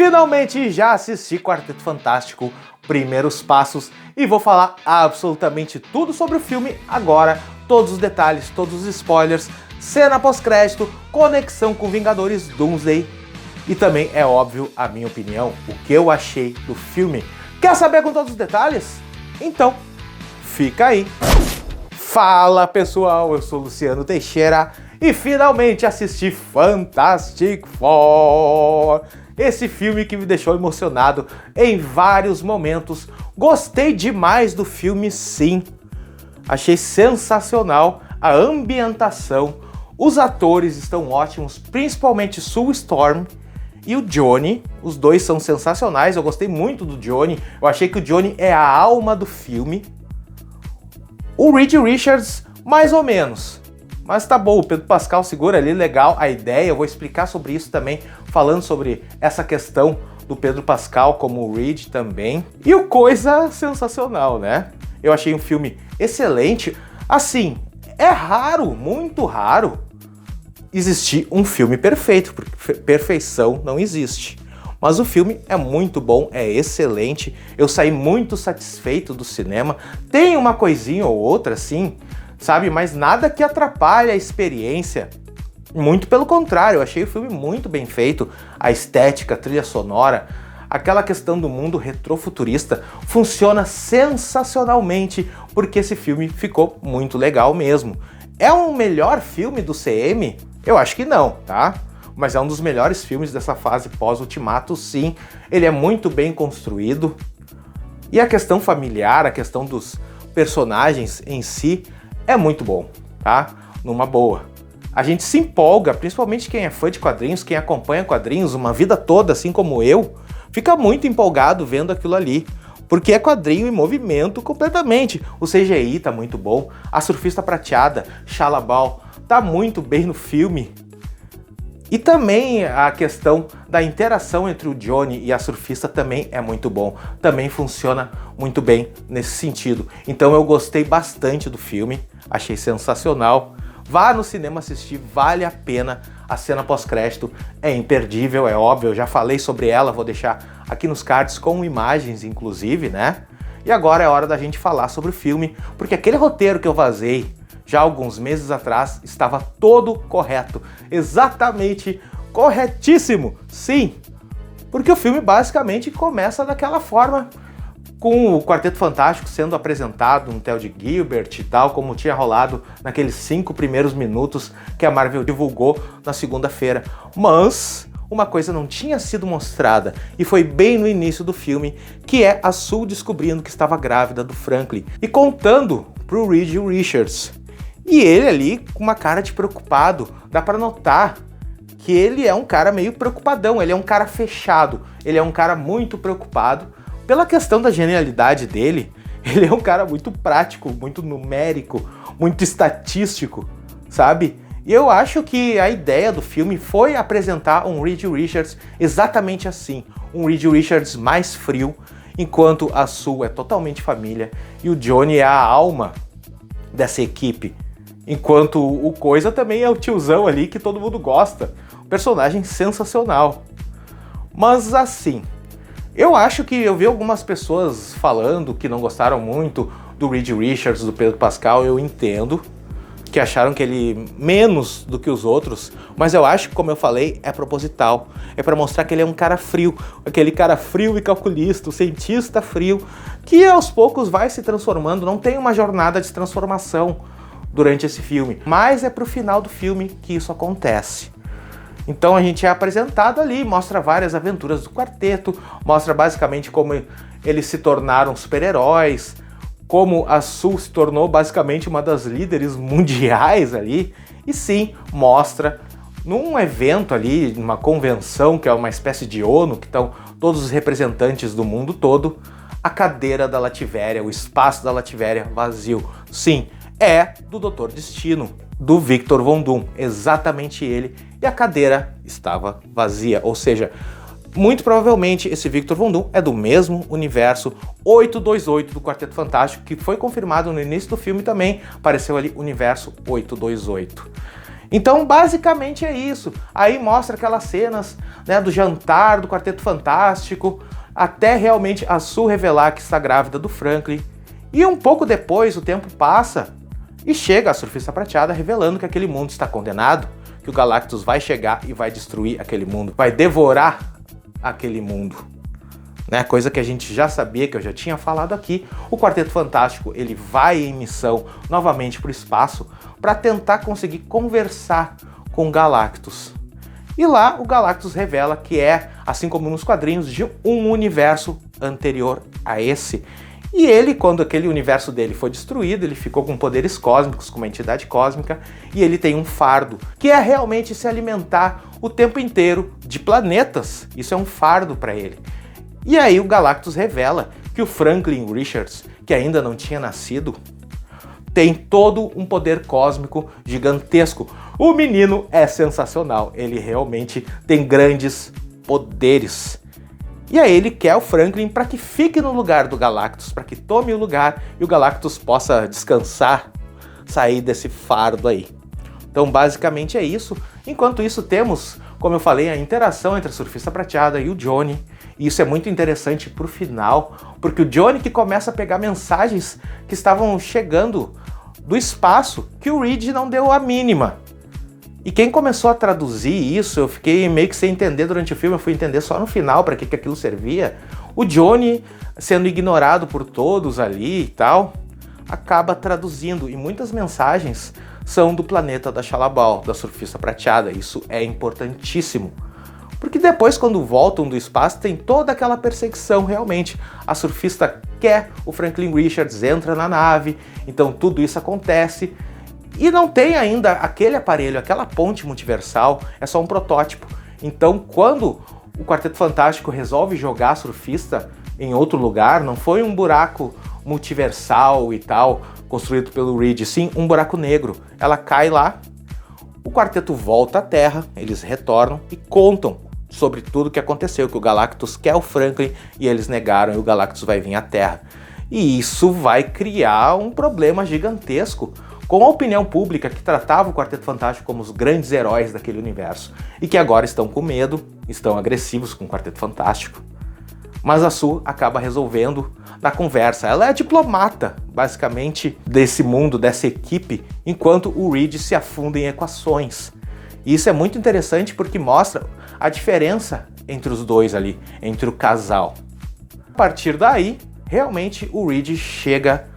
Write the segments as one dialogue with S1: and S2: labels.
S1: Finalmente já assisti Quarteto Fantástico, Primeiros Passos, e vou falar absolutamente tudo sobre o filme agora, todos os detalhes, todos os spoilers, cena pós-crédito, conexão com Vingadores Doomsday e também, é óbvio, a minha opinião, o que eu achei do filme. Quer saber com todos os detalhes? Então, fica aí! Fala pessoal, eu sou Luciano Teixeira e finalmente assisti Fantastic Four! Esse filme que me deixou emocionado em vários momentos. Gostei demais do filme, sim. Achei sensacional a ambientação. Os atores estão ótimos, principalmente Sue Storm e o Johnny. Os dois são sensacionais. Eu gostei muito do Johnny. Eu achei que o Johnny é a alma do filme. O Reed Richards, mais ou menos. Mas tá bom, o Pedro Pascal segura ali, legal a ideia. Eu vou explicar sobre isso também, falando sobre essa questão do Pedro Pascal como o Reed também. E o coisa sensacional, né? Eu achei um filme excelente. Assim, é raro, muito raro, existir um filme perfeito, porque perfeição não existe. Mas o filme é muito bom, é excelente. Eu saí muito satisfeito do cinema. Tem uma coisinha ou outra, assim, sabe? Mas nada que atrapalhe a experiência. Muito pelo contrário, eu achei o filme muito bem feito. A estética, a trilha sonora, aquela questão do mundo retrofuturista funciona sensacionalmente, porque esse filme ficou muito legal mesmo. É um melhor filme do CM? Eu acho que não, tá? Mas é um dos melhores filmes dessa fase pós-Ultimato, sim. Ele é muito bem construído. E a questão familiar, a questão dos personagens em si, é muito bom, tá? Numa boa. A gente se empolga, principalmente quem é fã de quadrinhos, quem acompanha quadrinhos uma vida toda, assim como eu, fica muito empolgado vendo aquilo ali. Porque é quadrinho em movimento completamente. O CGI tá muito bom, a surfista prateada, Shalla-Bal, tá muito bem no filme. E também a questão da interação entre o Johnny e a surfista também é muito bom. Também funciona muito bem nesse sentido. Então eu gostei bastante do filme, achei sensacional. Vá no cinema assistir, vale a pena. A cena pós-crédito é imperdível, é óbvio. Eu já falei sobre ela, vou deixar aqui nos cards com imagens, inclusive, né? E agora é hora da gente falar sobre o filme, porque aquele roteiro que eu vazei já alguns meses atrás estava todo correto, exatamente corretíssimo, sim, porque o filme basicamente começa daquela forma, com o Quarteto Fantástico sendo apresentado no Ted Gilbert e tal, como tinha rolado naqueles 5 primeiros minutos que a Marvel divulgou na segunda-feira, mas uma coisa não tinha sido mostrada, e foi bem no início do filme, que é a Sue descobrindo que estava grávida do Franklin, e contando pro Reed Richards. E ele ali com uma cara de preocupado, dá pra notar que ele é um cara meio preocupadão, ele é um cara fechado, ele é um cara muito preocupado pela questão da genialidade dele. Ele é um cara muito prático, muito numérico, muito estatístico, sabe? E eu acho que a ideia do filme foi apresentar um Reed Richards exatamente assim, um Reed Richards mais frio, enquanto a Sue é totalmente família e o Johnny é a alma dessa equipe. Enquanto o Coisa também é o tiozão ali que todo mundo gosta. Um personagem sensacional. Mas assim, eu acho que eu vi algumas pessoas falando que não gostaram muito do Reed Richards, do Pedro Pascal. Eu entendo que acharam que ele menos do que os outros, mas eu acho que, como eu falei, é proposital. É para mostrar que ele é um cara frio, aquele cara frio e calculista, o cientista frio, que aos poucos vai se transformando, não tem uma jornada de transformação durante esse filme, mas é pro final do filme que isso acontece. Então a gente é apresentado ali, mostra várias aventuras do quarteto, mostra basicamente como eles se tornaram super-heróis, como a Sue se tornou basicamente uma das líderes mundiais ali, e sim, mostra num evento ali, numa convenção que é uma espécie de ONU, que estão todos os representantes do mundo todo, a cadeira da Lativéria, o espaço da Lativéria vazio. Sim, é do Dr. Destino, do Victor Von Doom, exatamente ele, e a cadeira estava vazia, ou seja, muito provavelmente esse Victor Von Doom é do mesmo universo 828 do Quarteto Fantástico, que foi confirmado no início do filme também, apareceu ali universo 828. Então, basicamente é isso. Aí mostra aquelas cenas, né, do jantar do Quarteto Fantástico, até realmente a Sue revelar que está grávida do Franklin. E um pouco depois, o tempo passa e chega a Surfista Prateada revelando que aquele mundo está condenado, que o Galactus vai chegar e vai destruir aquele mundo, vai devorar aquele mundo. Né? Coisa que a gente já sabia, que eu já tinha falado aqui. O Quarteto Fantástico ele vai em missão novamente para o espaço para tentar conseguir conversar com o Galactus. E lá o Galactus revela que é, assim como nos quadrinhos, de um universo anterior a esse. E ele, quando aquele universo dele foi destruído, ele ficou com poderes cósmicos, com uma entidade cósmica, e ele tem um fardo, que é realmente se alimentar o tempo inteiro de planetas. Isso é um fardo para ele. E aí o Galactus revela que o Franklin Richards, que ainda não tinha nascido, tem todo um poder cósmico gigantesco. O menino é sensacional, ele realmente tem grandes poderes. E aí ele quer o Franklin para que fique no lugar do Galactus, para que tome o lugar e o Galactus possa descansar, sair desse fardo aí. Então basicamente é isso. Enquanto isso temos, como eu falei, a interação entre a Surfista Prateada e o Johnny. E isso é muito interessante pro final, porque o Johnny que começa a pegar mensagens que estavam chegando do espaço que o Reed não deu a mínima. E quem começou a traduzir isso, eu fiquei meio que sem entender durante o filme, eu fui entender só no final para que aquilo servia. O Johnny, sendo ignorado por todos ali e tal, acaba traduzindo, e muitas mensagens são do planeta da Shalla-Bal, da Surfista Prateada. Isso é importantíssimo. Porque depois, quando voltam do espaço, tem toda aquela perseguição, realmente. A surfista quer o Franklin Richards, entra na nave, então tudo isso acontece. E não tem ainda aquele aparelho, aquela ponte multiversal, é só um protótipo. Então, quando o Quarteto Fantástico resolve jogar a surfista em outro lugar, não foi um buraco multiversal e tal, construído pelo Reed, sim um buraco negro. Ela cai lá, o quarteto volta à Terra, eles retornam e contam sobre tudo o que aconteceu, que o Galactus quer o Franklin e eles negaram e o Galactus vai vir à Terra. E isso vai criar um problema gigantesco com a opinião pública que tratava o Quarteto Fantástico como os grandes heróis daquele universo e que agora estão com medo, estão agressivos com o Quarteto Fantástico. Mas a Sue acaba resolvendo na conversa. Ela é a diplomata, basicamente, desse mundo, dessa equipe, enquanto o Reed se afunda em equações. E isso é muito interessante porque mostra a diferença entre os dois ali, entre o casal. A partir daí, realmente o Reed chega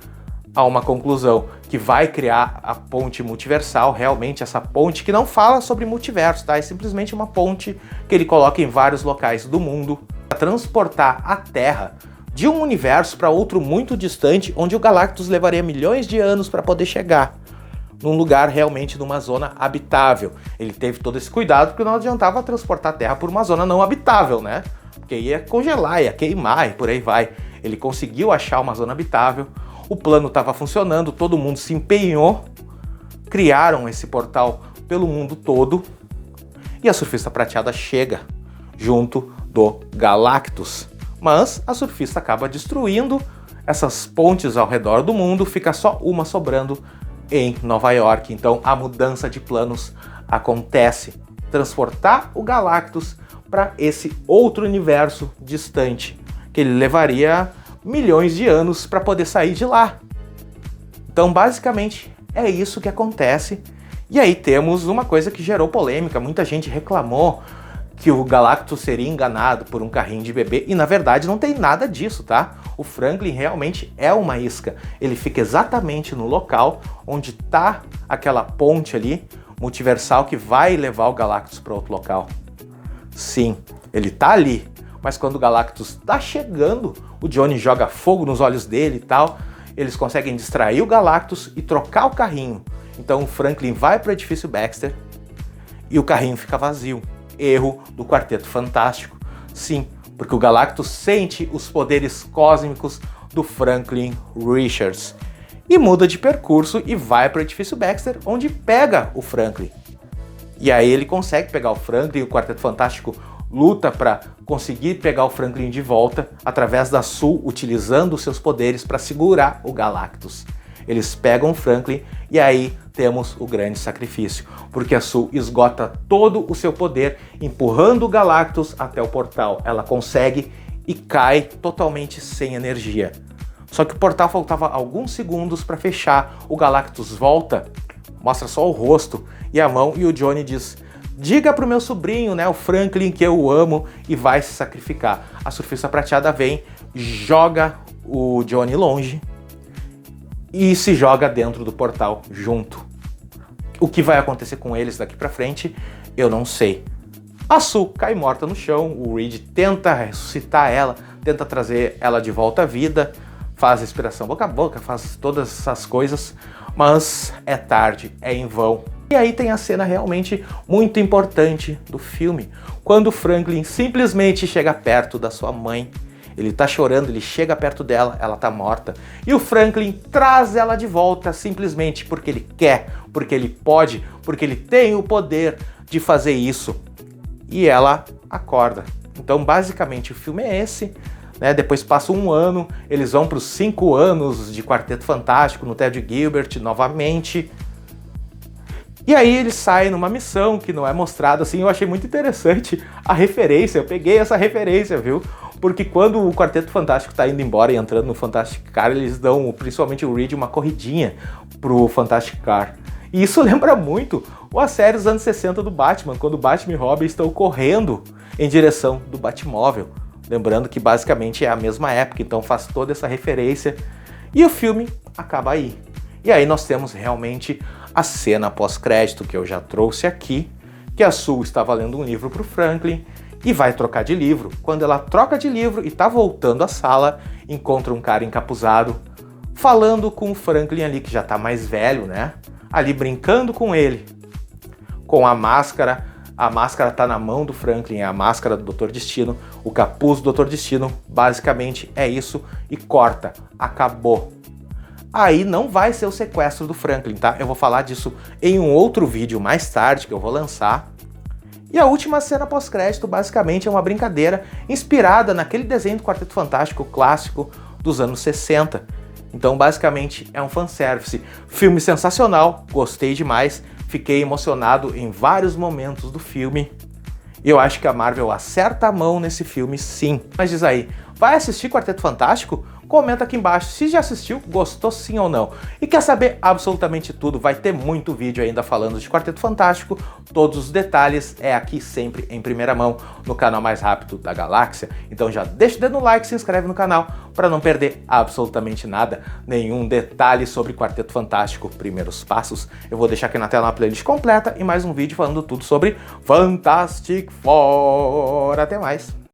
S1: a uma conclusão, que vai criar a ponte multiversal, realmente essa ponte que não fala sobre multiverso, tá? É simplesmente uma ponte que ele coloca em vários locais do mundo para transportar a Terra de um universo para outro muito distante, onde o Galactus levaria milhões de anos para poder chegar, num lugar realmente numa zona habitável. Ele teve todo esse cuidado porque não adiantava transportar a Terra por uma zona não habitável, né? Porque ia congelar, ia queimar e por aí vai. Ele conseguiu achar uma zona habitável, o plano estava funcionando, todo mundo se empenhou, criaram esse portal pelo mundo todo e a Surfista Prateada chega junto do Galactus. Mas a surfista acaba destruindo essas pontes ao redor do mundo, fica só uma sobrando em Nova York. Então a mudança de planos acontece. Transportar o Galactus para esse outro universo distante, que ele levaria milhões de anos para poder sair de lá. Então basicamente é isso que acontece. E aí temos uma coisa que gerou polêmica, muita gente reclamou que o Galactus seria enganado por um carrinho de bebê, e na verdade não tem nada disso, tá? O Franklin realmente é uma isca, ele fica exatamente no local onde tá aquela ponte ali, multiversal, que vai levar o Galactus para outro local. Sim, ele tá ali, mas quando o Galactus tá chegando, o Johnny joga fogo nos olhos dele e tal, eles conseguem distrair o Galactus e trocar o carrinho. Então o Franklin vai pro edifício Baxter e o carrinho fica vazio. Erro do Quarteto Fantástico. Sim, porque o Galactus sente os poderes cósmicos do Franklin Richards e muda de percurso e vai para o edifício Baxter, onde pega o Franklin. E aí ele consegue pegar o Franklin, o Quarteto Fantástico luta para conseguir pegar o Franklin de volta através da Sue, utilizando os seus poderes para segurar o Galactus. Eles pegam o Franklin e aí temos o grande sacrifício, porque a Sue esgota todo o seu poder empurrando o Galactus até o portal. Ela consegue e cai totalmente sem energia. Só que o portal faltava alguns segundos para fechar, o Galactus volta, mostra só o rosto e a mão, e o Johnny diz: diga pro meu sobrinho, né, o Franklin, que eu o amo, e vai se sacrificar. A Surfista Prateada vem, joga o Johnny longe e se joga dentro do portal junto. O que vai acontecer com eles daqui pra frente, eu não sei. A Sue cai morta no chão, o Reed tenta ressuscitar ela, tenta trazer ela de volta à vida, faz respiração boca a boca, faz todas essas coisas, mas é tarde, é em vão. E aí tem a cena realmente muito importante do filme, quando o Franklin simplesmente chega perto da sua mãe. Ele tá chorando, ele chega perto dela, ela tá morta. E o Franklin traz ela de volta simplesmente porque ele quer, porque ele pode, porque ele tem o poder de fazer isso. E ela acorda. Então basicamente o filme é esse, né? Depois passa um ano, eles vão para os 5 anos de Quarteto Fantástico no Ted Gilbert novamente. E aí eles saem numa missão que não é mostrada assim. Eu achei muito interessante a referência, eu peguei essa referência, viu? Porque quando o Quarteto Fantástico tá indo embora e entrando no Fantastic Car, eles dão, principalmente o Reed, uma corridinha pro Fantastic Car. E isso lembra muito a série dos anos 60 do Batman, quando o Batman e Robin estão correndo em direção do Batmóvel. Lembrando que basicamente é a mesma época, então faz toda essa referência. E o filme acaba aí. E aí nós temos realmente a cena pós-crédito que eu já trouxe aqui, que a Sue estava lendo um livro para o Franklin e vai trocar de livro. Quando ela troca de livro e está voltando à sala, encontra um cara encapuzado, falando com o Franklin ali, que já está mais velho, né? Ali brincando com ele, com a máscara tá na mão do Franklin, é a máscara do Dr. Destino, o capuz do Dr. Destino, basicamente é isso, e corta, acabou. Aí não vai ser o sequestro do Franklin, tá? Eu vou falar disso em um outro vídeo mais tarde, que eu vou lançar. E a última cena pós-crédito basicamente é uma brincadeira inspirada naquele desenho do Quarteto Fantástico clássico dos anos 60. Então basicamente é um fanservice. Filme sensacional, gostei demais, fiquei emocionado em vários momentos do filme. E eu acho que a Marvel acerta a mão nesse filme sim. Mas diz aí, vai assistir Quarteto Fantástico? Comenta aqui embaixo se já assistiu, gostou sim ou não. E quer saber absolutamente tudo, vai ter muito vídeo ainda falando de Quarteto Fantástico, todos os detalhes é aqui sempre em primeira mão, no canal mais rápido da galáxia. Então já deixa o dedo no like, se inscreve no canal para não perder absolutamente nada, nenhum detalhe sobre Quarteto Fantástico, primeiros passos. Eu vou deixar aqui na tela uma playlist completa e mais um vídeo falando tudo sobre Fantastic Four. Até mais!